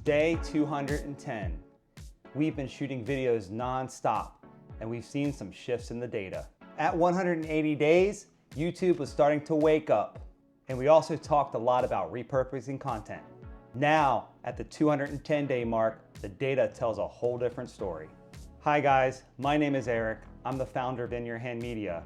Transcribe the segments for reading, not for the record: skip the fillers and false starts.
Day 210. We've been shooting videos non-stop, and we've seen some shifts in the data. At 180 days, YouTube was starting to wake up, and we also talked a lot about repurposing content. Now, at the 210-day mark, the data tells a whole different story. Hi guys, my name is Eric. I'm the founder of In Your Hand Media,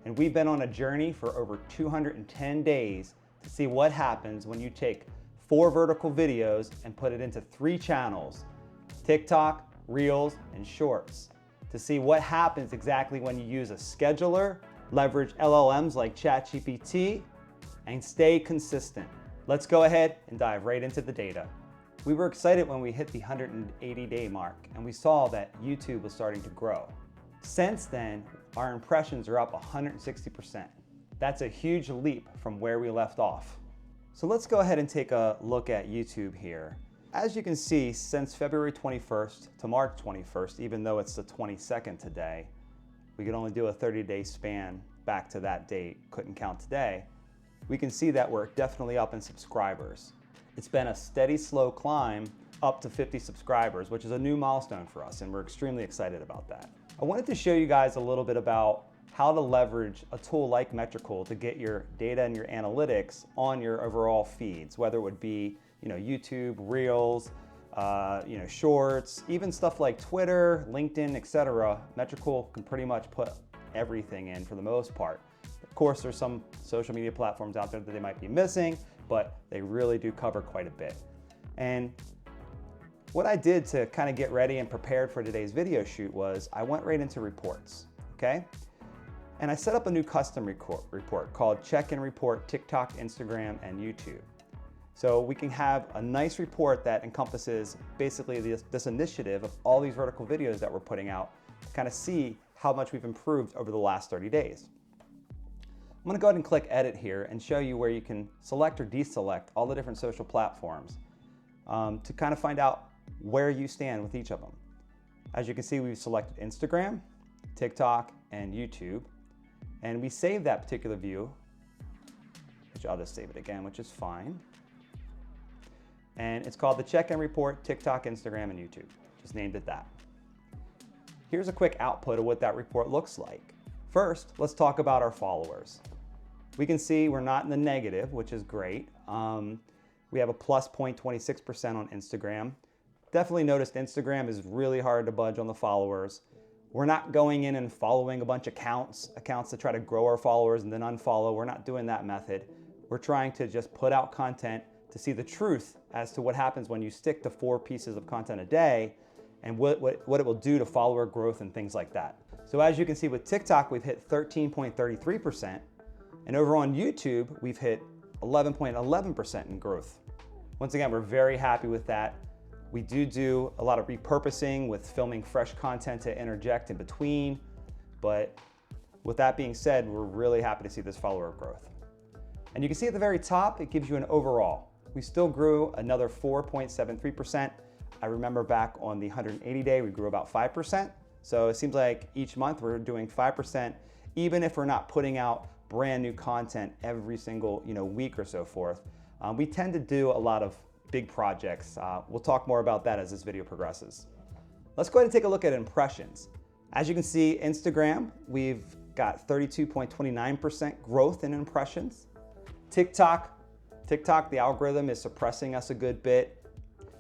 and we've been on a journey for over 210 days to see what happens when you take 4 vertical videos and put it into 3 channels, TikTok, Reels, and Shorts, to see what happens exactly when you use a scheduler, leverage LLMs like ChatGPT, and stay consistent. Let's go ahead and dive right into the data. We were excited when we hit the 180-day mark, and we saw that YouTube was starting to grow. Since then, our impressions are up 160%. That's a huge leap from where we left off. So let's go ahead and take a look at YouTube here. As you can see, since February 21st to March 21st, even though it's the 22nd today, we could only do a 30-day span back to that date, couldn't count today. We can see that we're definitely up in subscribers. It's been a steady, slow climb up to 50 subscribers, which is a new milestone for us, and we're extremely excited about that. I wanted to show you guys a little bit about how to leverage a tool like Metrical to get your data and your analytics on your overall feeds, whether it would be YouTube, Reels, Shorts, even stuff like Twitter, LinkedIn, etc. Metrical can pretty much put everything in for the most part. Of course, there's some social media platforms out there that they might be missing, but they really do cover quite a bit. And what I did to kind of get ready and prepared for today's video shoot was I went right into reports, okay? And I set up a new custom report called Check and Report TikTok, Instagram, and YouTube. So we can have a nice report that encompasses basically this initiative of all these vertical videos that we're putting out to kind of see how much we've improved over the last 30 days. I'm gonna go ahead and click edit here and show you where you can select or deselect all the different social platforms to kind of find out where you stand with each of them. As you can see, we've selected Instagram, TikTok, and YouTube. And we save that particular view, which I'll just save it again, which is fine. And it's called the Check and Report TikTok, Instagram, and YouTube. Just named it that. Here's a quick output of what that report looks like. First, let's talk about our followers. We can see we're not in the negative, which is great. We have a plus 0.26% on Instagram. Definitely noticed Instagram is really hard to budge on the followers. We're not going in and following a bunch of accounts to try to grow our followers and then unfollow. We're not doing that method. We're trying to just put out content to see the truth as to what happens when you stick to 4 pieces of content a day and what it will do to follower growth and things like that. So as you can see with TikTok, we've hit 13.33%, and over on YouTube, we've hit 11.11% in growth. Once again, we're very happy with that. We do a lot of repurposing with filming fresh content to interject in between, but with that being said, we're really happy to see this follower growth. And you can see at the very top, it gives you an overall. We still grew another 4.73%. I remember back on the 180-day, we grew about 5%. So it seems like each month we're doing 5%, even if we're not putting out brand new content every single week or so forth. We tend to do a lot of big projects. We'll talk more about that as this video progresses. Let's go ahead and take a look at impressions. As you can see, Instagram, we've got 32.29% growth in impressions. TikTok, the algorithm is suppressing us a good bit,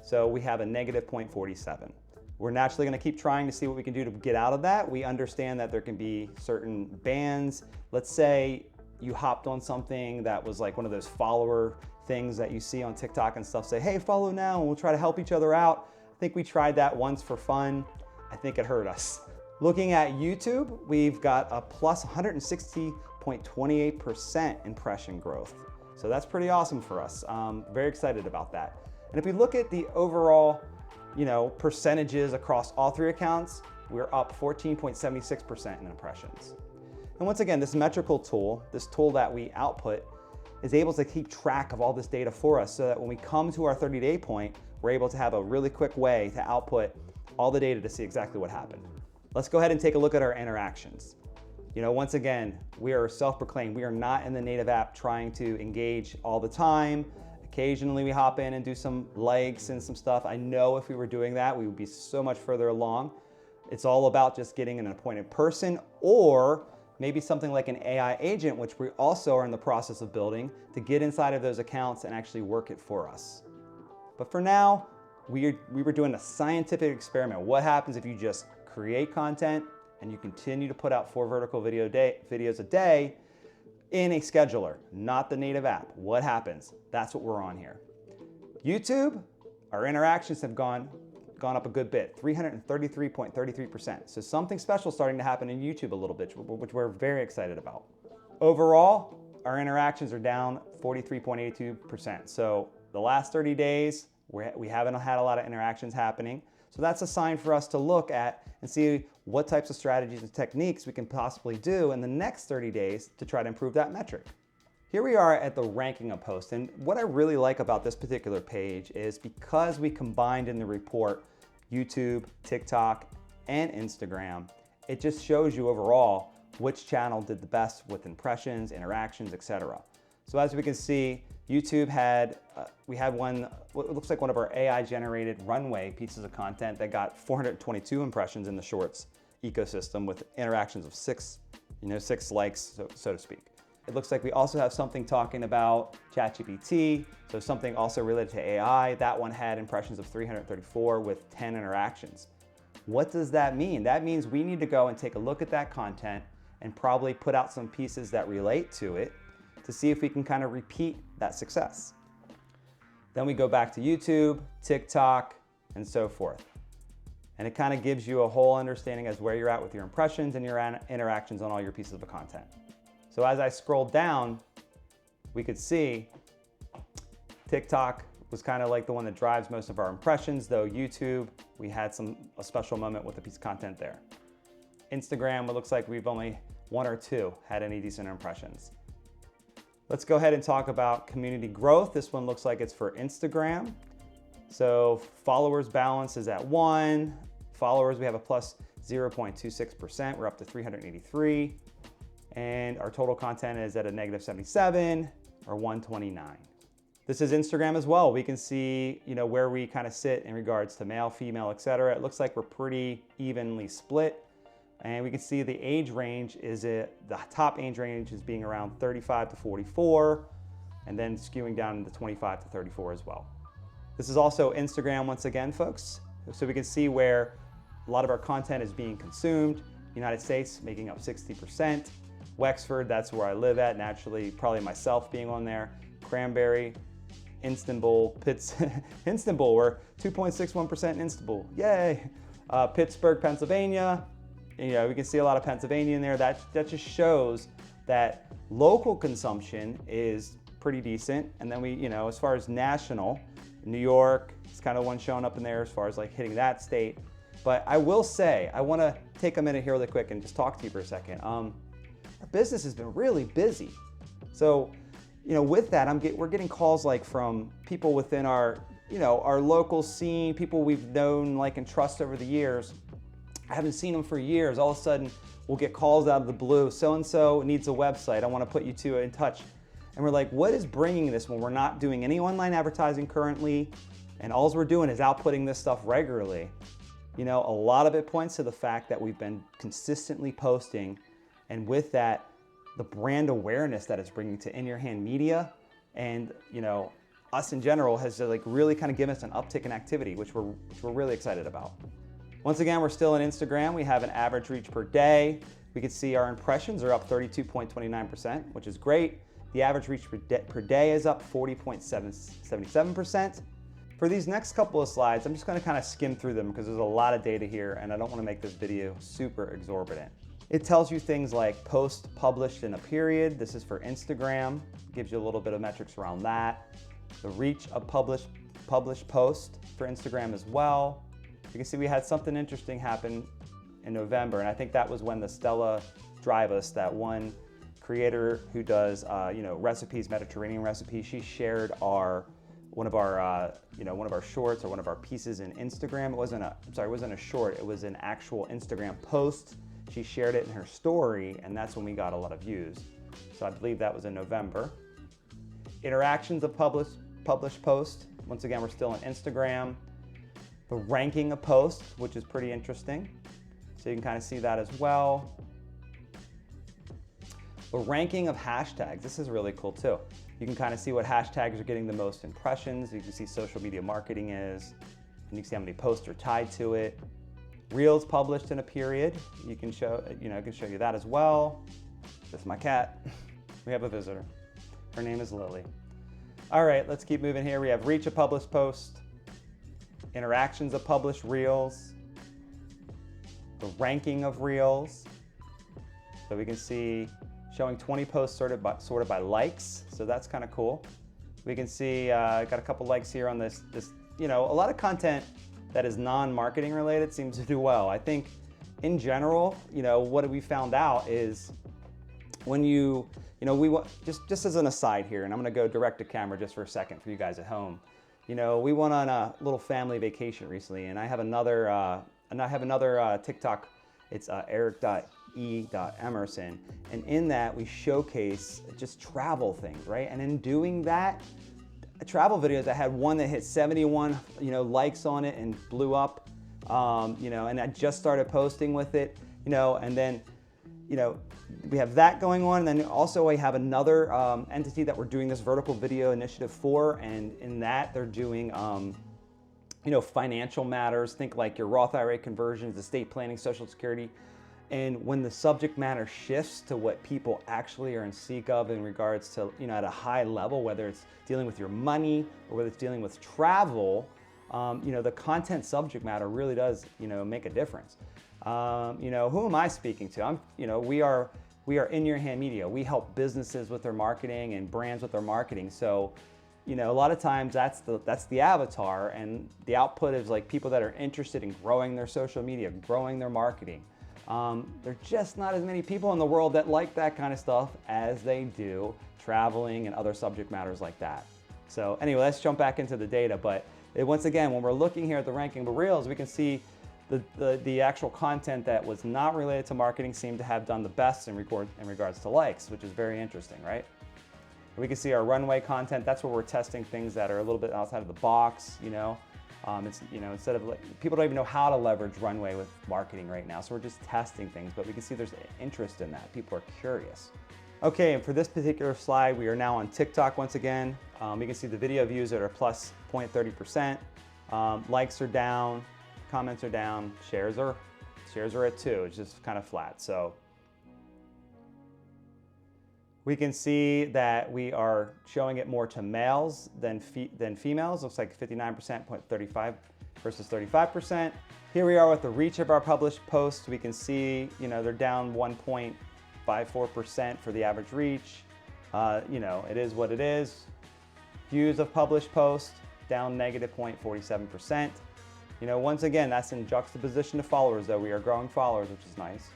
so we have a negative 0.47. We're naturally gonna keep trying to see what we can do to get out of that. We understand that there can be certain bans. Let's say you hopped on something that was like one of those follower things that you see on TikTok and stuff, say, hey, follow now, and we'll try to help each other out. I think we tried that once for fun. I think it hurt us. Looking at YouTube, we've got a plus 160.28% impression growth. So that's pretty awesome for us. Very excited about that. And if we look at the overall, percentages across all 3 accounts, we're up 14.76% in impressions. And once again, this Metrical tool, this tool that we output, is able to keep track of all this data for us so that when we come to our 30-day point, we're able to have a really quick way to output all the data to see exactly what happened. Let's go ahead and take a look at our interactions. Once again, we are self-proclaimed. We are not in the native app trying to engage all the time, Occasionally we hop in and do some likes and some stuff. I know if we were doing that, we would be so much further along. It's all about just getting an appointed person, or maybe something like an AI agent, which we also are in the process of building, to get inside of those accounts and actually work it for us. But for now, we were doing a scientific experiment. What happens if you just create content and you continue to put out 4 vertical videos a day in a scheduler, not the native app? What happens? That's what we're on here. YouTube, our interactions have gone up a good bit, 333.33%. So something special starting to happen in YouTube a little bit, which we're very excited about. Overall, our interactions are down 43.82%. So the last 30 days, we haven't had a lot of interactions happening. So that's a sign for us to look at and see what types of strategies and techniques we can possibly do in the next 30 days to try to improve that metric. Here we are at the ranking of posts, and what I really like about this particular page is because we combined in the report YouTube, TikTok, and Instagram, it just shows you overall which channel did the best with impressions, interactions, etc. So as we can see, YouTube had, we had one, what looks like one of our AI generated runway pieces of content that got 422 impressions in the shorts ecosystem with interactions of 6 likes, so to speak. It looks like we also have something talking about ChatGPT, so something also related to AI. That one had impressions of 334 with 10 interactions. What does that mean? That means we need to go and take a look at that content and probably put out some pieces that relate to it to see if we can kind of repeat that success. Then we go back to YouTube, TikTok, and so forth. And it kind of gives you a whole understanding as where you're at with your impressions and your interactions on all your pieces of content. So as I scrolled down, we could see TikTok was kind of like the one that drives most of our impressions, though YouTube, we had a special moment with a piece of content there. Instagram, it looks like we've only 1 or 2 had any decent impressions. Let's go ahead and talk about community growth. This one looks like it's for Instagram. So followers balance is at 1. Followers, we have a plus 0.26%. We're up to 383. And our total content is at a negative 77 or 129. This is Instagram as well. We can see, where we kind of sit in regards to male, female, etc. It looks like we're pretty evenly split. And we can see the age range the top age range is being around 35 to 44, and then skewing down into 25 to 34 as well. This is also Instagram once again, folks. So we can see where a lot of our content is being consumed. United States making up 60%. Wexford, that's where I live at, naturally, probably myself being on there. Cranberry, Istanbul, Istanbul, we're 2.61% in Istanbul, yay. Pittsburgh, Pennsylvania, we can see a lot of Pennsylvania in there. That just shows that local consumption is pretty decent. And then we, as far as national, New York is kind of one showing up in there as far as like hitting that state. But I will say, I want to take a minute here really quick and just talk to you for a second. Our business has been really busy. So, with that, we're getting calls like from people within our, our local scene, people we've known, like, and trust over the years. I haven't seen them for years. All of a sudden, we'll get calls out of the blue. So-and-so needs a website. I want to put you two in touch. And we're like, what is bringing this when we're not doing any online advertising currently? And all we're doing is outputting this stuff regularly. A lot of it points to the fact that we've been consistently posting. And with that, the brand awareness that it's bringing to In Your Hand Media and, us in general has really kind of given us an uptick in activity, which we're really excited about. Once again, we're still on Instagram. We have an average reach per day. We can see our impressions are up 32.29%, which is great. The average reach per day is up 40.77%. For these next couple of slides, I'm just going to kind of skim through them because there's a lot of data here and I don't want to make this video super exorbitant. It tells you things like post published in a period. This is for Instagram. Gives you a little bit of metrics around that. The reach of published post for Instagram as well. You can see we had something interesting happen in November, and I think that was when the Stella Drivus, that one creator who does recipes, Mediterranean recipes, she shared one of our shorts or one of our pieces in Instagram. It wasn't a short, it was an actual Instagram post. She shared it in her story, and that's when we got a lot of views. So I believe that was in November. Interactions of published published post. Once again, we're still on Instagram. The ranking of posts, which is pretty interesting. So you can kind of see that as well. The ranking of hashtags, this is really cool too. You can kind of see what hashtags are getting the most impressions. You can see social media marketing is, and you can see how many posts are tied to it. Reels published in a period, you can show, I can show you that as well. This is my cat. We have a visitor. Her name is Lily. All right, let's keep moving here. We have reach of published post, interactions of published reels, the ranking of reels. So we can see showing 20 posts sorted by likes. So that's kind of cool. We can see, got a couple likes here on this, a lot of content that is non-marketing related seems to do well. I think in general, what we found out is when just as an aside here, and I'm gonna go direct to camera just for a second for you guys at home. We went on a little family vacation recently, and I have another TikTok. It's eric.e.emerson, and in that we showcase just travel things, right? And in doing that, travel videos, I had one that hit 71, likes on it and blew up, and I just started posting with it, and then, we have that going on. And then also we have another entity that we're doing this vertical video initiative for, and in that they're doing, financial matters, think like your Roth IRA conversions, estate planning, Social Security. And when the subject matter shifts to what people actually are in seek of in regards to, at a high level, whether it's dealing with your money or whether it's dealing with travel, the content subject matter really does, make a difference. Who am I speaking to? We are In Your Hand Media. We help businesses with their marketing and brands with their marketing. So, a lot of times that's the avatar, and the output is like people that are interested in growing their social media, growing their marketing. There are just not as many people in the world that like that kind of stuff as they do traveling and other subject matters like that. So anyway, let's jump back into the data. But once again, when we're looking here at the ranking of reels, we can see the actual content that was not related to marketing seemed to have done the best in regards to likes, which is very interesting, right? We can see our runway content. That's where we're testing things that are a little bit outside of the box, instead of people don't even know how to leverage runway with marketing right now. So we're just testing things, but we can see there's interest in that. People are curious. Okay, and for this particular slide, we are now on TikTok once again. You can see the video views that are plus 0.30%. Likes are down, comments are down, shares are at 2. It's just kind of flat. So we can see that we are showing it more to males than females. Looks like 59%, 0.35 versus 35%. Here we are with the reach of our published posts. We can see, they're down 1.54% for the average reach. It is what it is. Views of published posts down negative 0.47%. Once again, that's in juxtaposition to followers, though. We are growing followers, which is nice.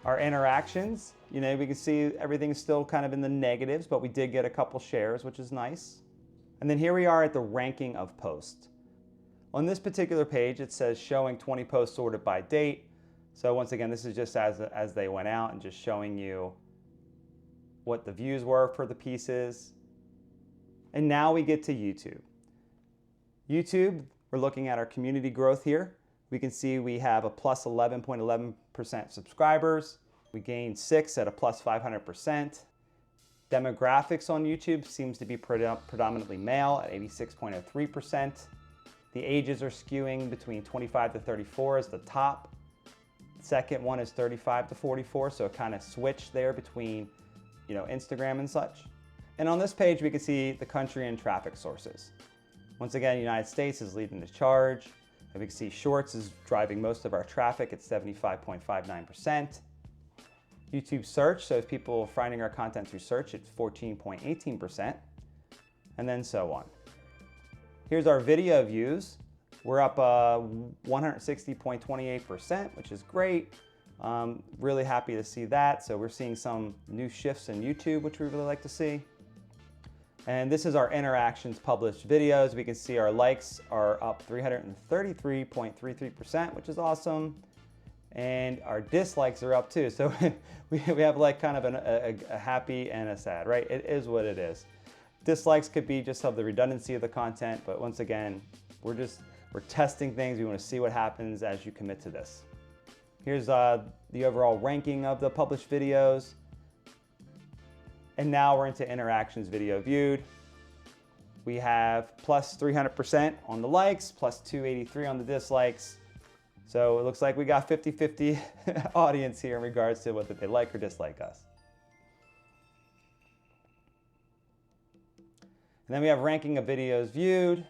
Our interactions, we can see everything's still kind of in the negatives, but we did get a couple shares, which is nice. And then here we are at the ranking of posts. On this particular page, it says showing 20 posts sorted by date. So once again, this is just as they went out and just showing you what the views were for the pieces. And now we get to YouTube. YouTube, we're looking at our community growth here. We can see we have a plus 11.11% subscribers. We gained 6 at a plus 500%. Demographics on YouTube seems to be predominantly male at 86.03%. The ages are skewing between 25 to 34 as the top. Second one is 35 to 44, so it kind of switched there between Instagram and such. And on this page, we can see the country and traffic sources. Once again, the United States is leading the charge. And we can see Shorts is driving most of our traffic at 75.59%. YouTube search, so if people are finding our content through search, it's 14.18%, and then so on. Here's our video views. We're up 160.28%, which is great. Really happy to see that. So we're seeing some new shifts in YouTube, which we really like to see. And this is our interactions published videos. We can see our likes are up 333.33%, which is awesome. And our dislikes are up too. So we have like kind of a happy and a sad, right? It is what it is. Dislikes could be just of the redundancy of the content, but once again, we're testing things. We want to see what happens as you commit to this. Here's the overall ranking of the published videos. And now we're into interactions video viewed. We have plus 300% on the likes, plus 283 on the dislikes. So it looks like we got 50-50 audience here in regards to whether they like or dislike us. And then we have ranking of videos viewed.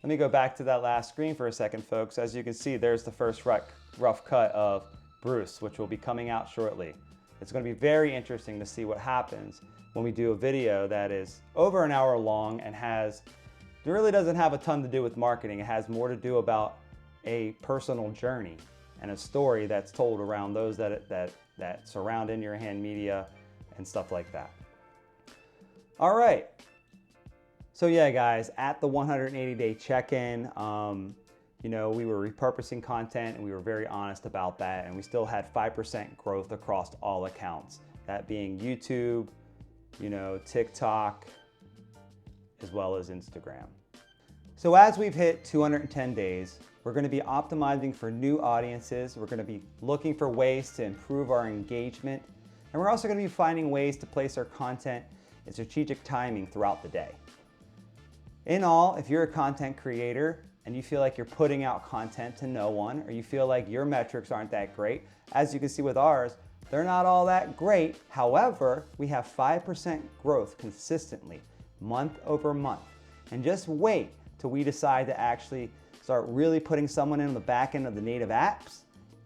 Let me go back to that last screen for a second, folks. As you can see, there's the first rough cut of Bruce, which will be coming out shortly. It's going to be very interesting to see what happens when we do a video that is over an hour long and it really doesn't have a ton to do with marketing. It has more to do about a personal journey and a story that's told around those that surround In Your Hand Media and stuff like that. All right. So yeah, guys, at the 180-day check-in, you know, we were repurposing content and we were very honest about that, and we still had 5% growth across all accounts, that being YouTube, you know, TikTok, as well as Instagram. So as we've hit 210 days, we're going to be optimizing for new audiences. We're going to be looking for ways to improve our engagement, and we're also going to be finding ways to place our content in strategic timing throughout the day. In all, if you're a content creator and you feel like you're putting out content to no one, or you feel like your metrics aren't that great, as you can see with ours, they're not all that great. However, we have 5% growth consistently, month over month. And just wait till we decide to actually start really putting someone in the back end of the native apps.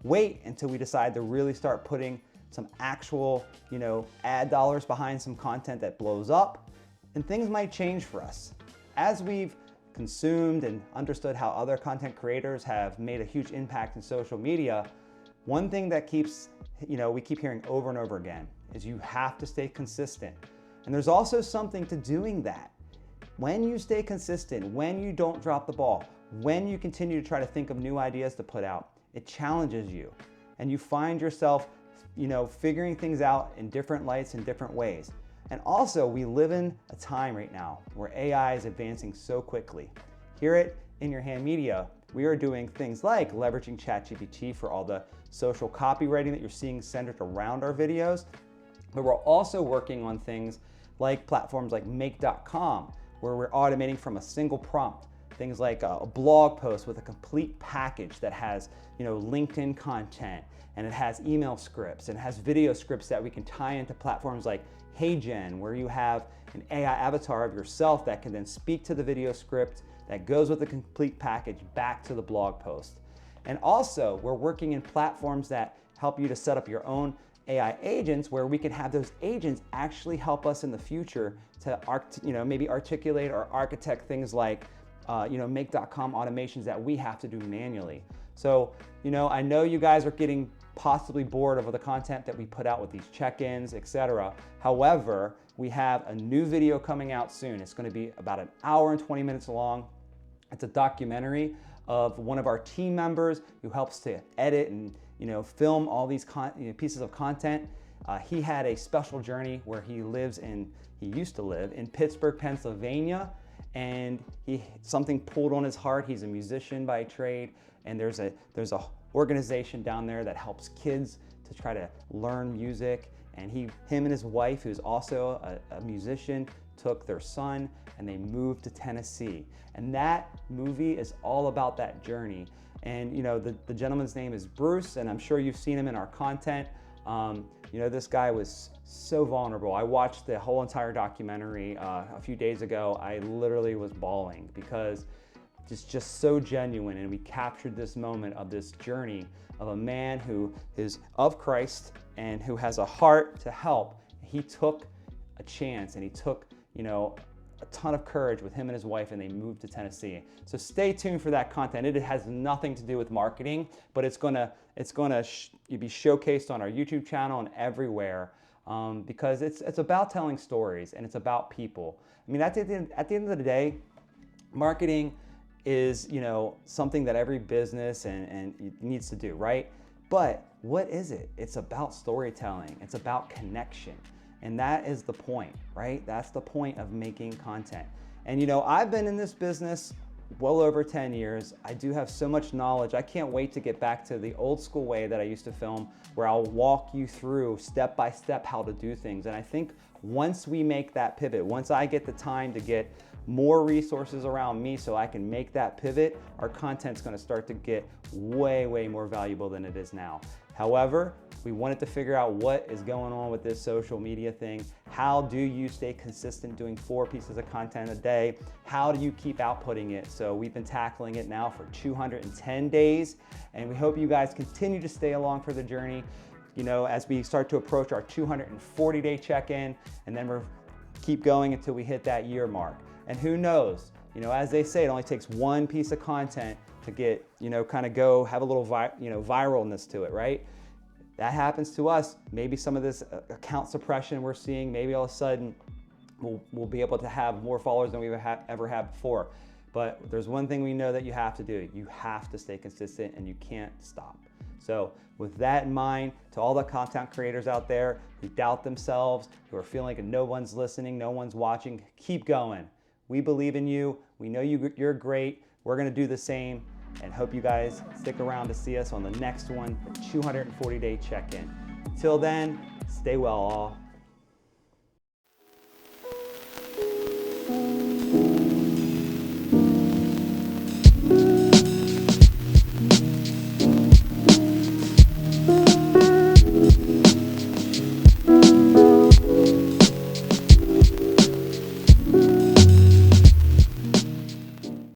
Wait until we decide to really start putting some actual, you know, ad dollars behind some content that blows up, and things might change for us. As we've consumed and understood how other content creators have made a huge impact in social media, one thing that keeps, you know, we keep hearing over and over again is you have to stay consistent. And there's also something to doing that. When you stay consistent, when you don't drop the ball, when you continue to try to think of new ideas to put out, it challenges you. And you find yourself, you know, figuring things out in different lights in different ways. And also, we live in a time right now where AI is advancing so quickly. Here at In Your Hand Media, we are doing things like leveraging ChatGPT for all the social copywriting that you're seeing centered around our videos. But we're also working on things like platforms like Make.com, where we're automating from a single prompt. Things like a blog post with a complete package that has, you know, LinkedIn content, and it has email scripts, and it has video scripts that we can tie into platforms like HeyGen, where you have an AI avatar of yourself that can then speak to the video script that goes with the complete package back to the blog post. And also, we're working in platforms that help you to set up your own AI agents, where we can have those agents actually help us in the future to, you know, maybe articulate or architect things like, you know, Make.com automations that we have to do manually. So, you know, I know you guys are getting possibly bored of the content that we put out with these check-ins, etc. However, we have a new video coming out soon. It's going to be about an hour and 20 minutes long. It's a documentary of one of our team members who helps to edit and, you know, film all these pieces of content. He had a special journey where he used to live in Pittsburgh, Pennsylvania, and something pulled on his heart. He's a musician by trade, and there's a organization down there that helps kids to try to learn music. And him and his wife, who's also a musician, took their son and they moved to Tennessee. And that movie is all about that journey. And you know, the gentleman's name is Bruce, and I'm sure you've seen him in our content. You know, this guy was so vulnerable. I watched the whole entire documentary a few days ago. I literally was bawling because it's just so genuine, and we captured this moment of this journey of a man who is of Christ and who has a heart to help. He took a chance, and he took, you know, a ton of courage with him and his wife, and they moved to Tennessee. So stay tuned for that content. It has nothing to do with marketing, but it's gonna be showcased on our YouTube channel and everywhere, because it's about telling stories and it's about people. I mean, at the end of the day, marketing is, you know, something that every business and needs to do, right? But what is it? It's about storytelling. It's about connection. And that is the point, right? That's the point of making content. And you know, I've been in this business well over 10 years. I do have so much knowledge. I can't wait to get back to the old school way that I used to film, where I'll walk you through step by step how to do things. And I think once we make that pivot, once I get the time to get more resources around me so I can make that pivot, our content's gonna start to get way, way more valuable than it is now. However, we wanted to figure out what is going on with this social media thing. How do you stay consistent doing 4 pieces of content a day? How do you keep outputting it? So we've been tackling it now for 210 days, and we hope you guys continue to stay along for the journey, you know, as we start to approach our 240-day check-in, and then we're keep going until we hit that year mark. And who knows, you know, as they say, it only takes 1 piece of content to get, you know, kind of go have a little viralness to it, right? That happens to us. Maybe some of this account suppression we're seeing, maybe all of a sudden we'll be able to have more followers than we've ever had before. But there's one thing we know that you have to do. You have to stay consistent and you can't stop. So with that in mind, to all the content creators out there who doubt themselves, who are feeling like no one's listening, no one's watching, keep going. We believe in you. We know you're great. We're gonna do the same, and hope you guys stick around to see us on the next one, the 240-day check-in. Till then, stay well all.